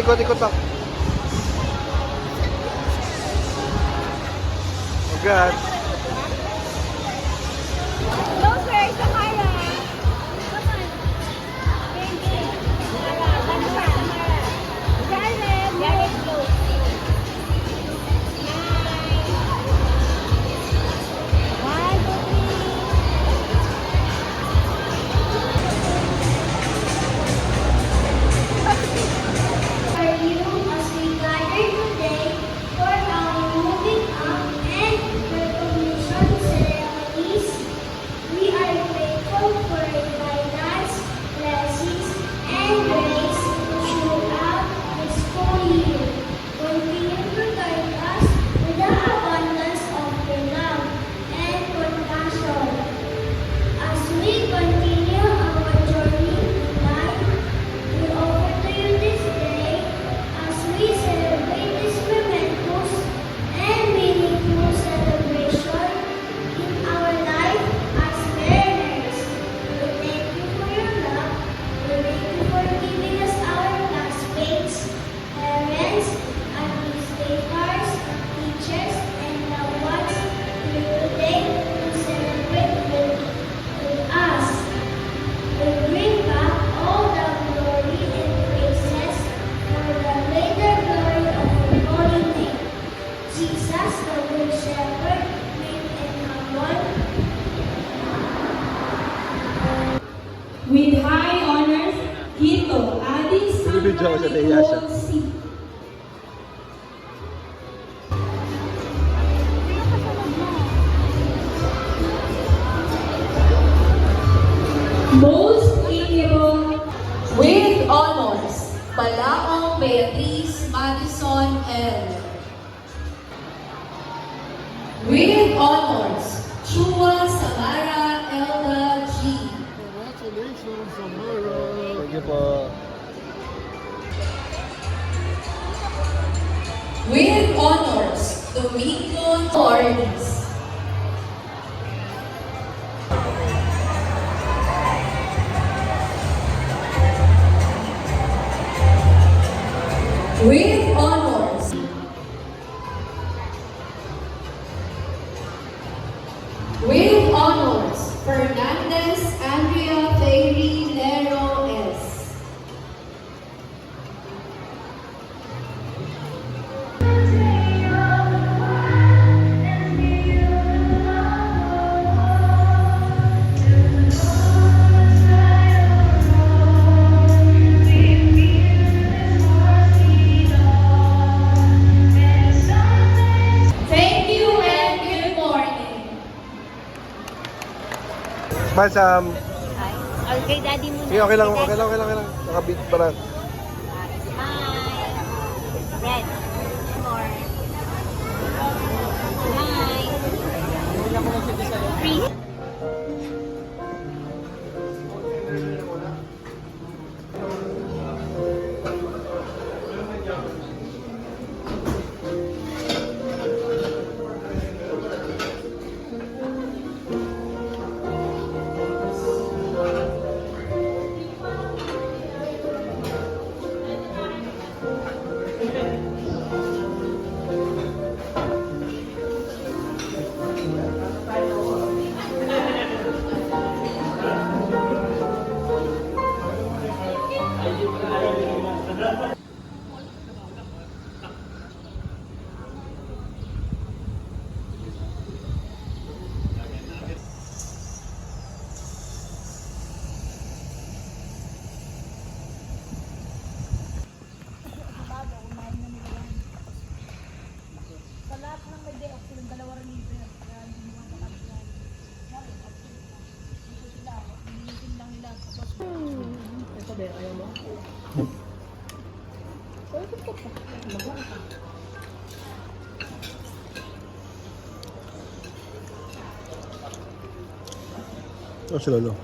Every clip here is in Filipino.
ikot-ikot lang. Oh God. No, sir. Samara. Come on. Baby. Samara. Jared. Jared, close. One, two, Are you as we gather today for our moving up and recognition ceremonies? We are grateful for your guidance, blessings, and grace throughout this school year. Continue to guide us with the abundance of your love and compassion. As we continue our journey in life, we offer to you this day as we celebrate this momentous and meaningful celebration in our life as learners. We thank you for your love. We thank you for giving us our classmates, parents, administrators, teachers, and the ones here today to celebrate with us. We bring back all the glory and praises for the greater glory of your holy name. Jesus, the good shepherd, name and humble. With high honors, Hito Adi Binibidyo ko sa Teya siya. C. Most amiable with honors, Balaong Beatriz Madison L. With honors, Chua Samara Elda G. Congratulations, Samara. Thank you po. With honors, Domingo Torres. With honors, with honors, Fernandez Andrea Ferry Lero S. Thank you and good morning. Smile, Sam. Okay, daddy muna. Sige, okay lang. Nakabit pa na. Smile. Red. More. Smile. Three. Oh, si Lolo.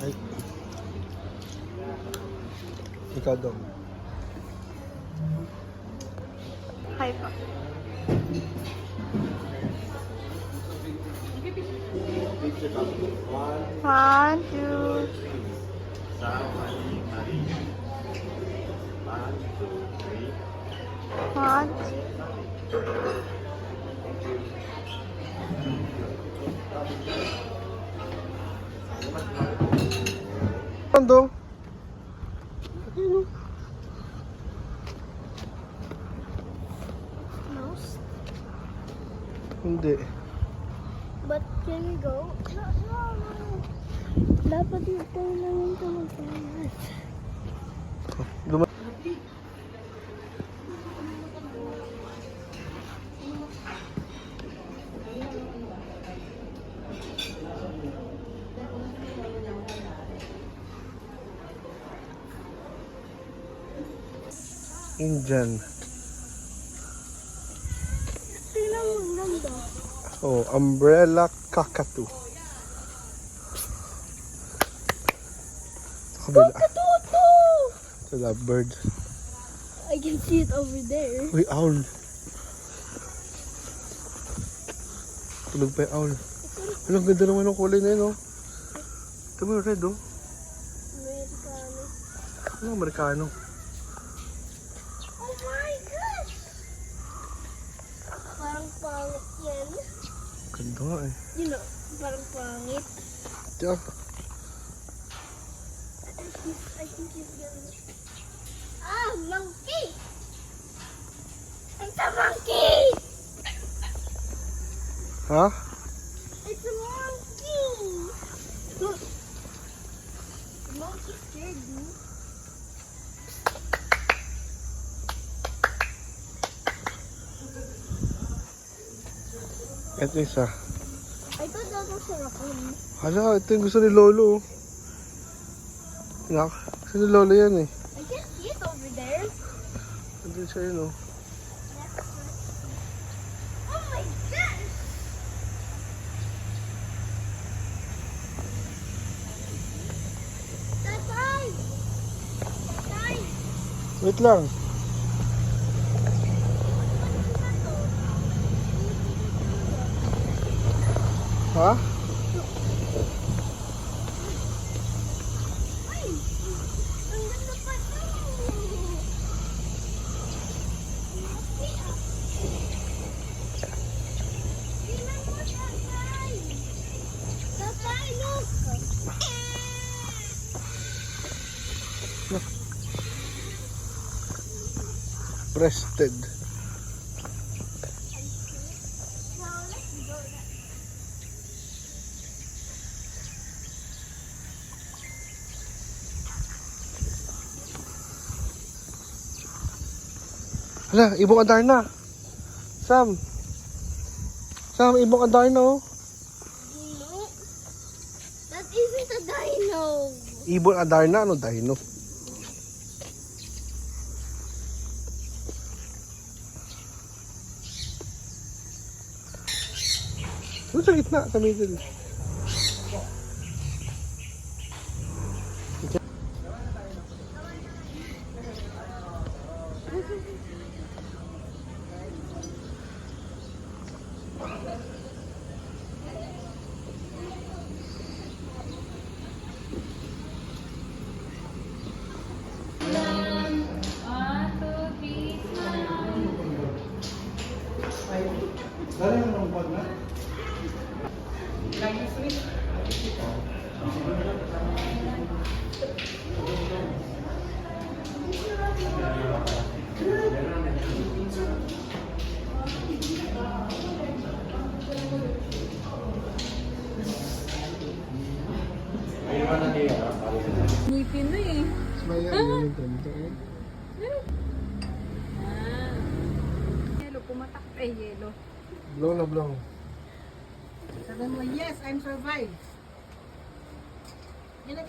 Ay. Ikaw daw. Hi po. One, two. One. Ano? Mouse? Hindi. But can we go? No. Dapat dito lang yung tumatakas. Duma- Indian. Tingnan mo, ang ganda. Oh, umbrella cockatoo. Sa kabila. Toto! Sa lovebird. I can see it over there. Uy, owl. Tulog pa yung owl. Ang ganda naman ng kulay na yun, oh. Ito mo yung red, oh. Americano. Ano, Amerikano? Oh my gosh! Parang pangit yan. Ganda nga, eh. You know, parang pangit. Tiyan. I think he's gonna... Ah, monkey! It's a monkey! Ha? It's a monkey! Look. The monkey scared me. Ito isa. I thought that was a raccoon. Hala, ito yung gusto ni Lolo, oh. Nak, gusto ni Lolo yan, eh. I can see it over there. Ito siya yun, oh. Oh my gosh! Tatay! Tatay! Wait lang. Ha? Ay! Ang ganda pa to! Tingnan mo, tatay! Tatay, look! Breasted. Now, let's go now. Hala, ibong Adarna. Sam. Sam, ibong Adarna, oh. Dino? That isn't a dino. Ibon Adarna, ano dino? Ano sa gitna, sa middle? Ngipin na eh. Yelo, pumatak. Yelo. Blow na blow. Sabi mo, yes, I'm survived. Yan na,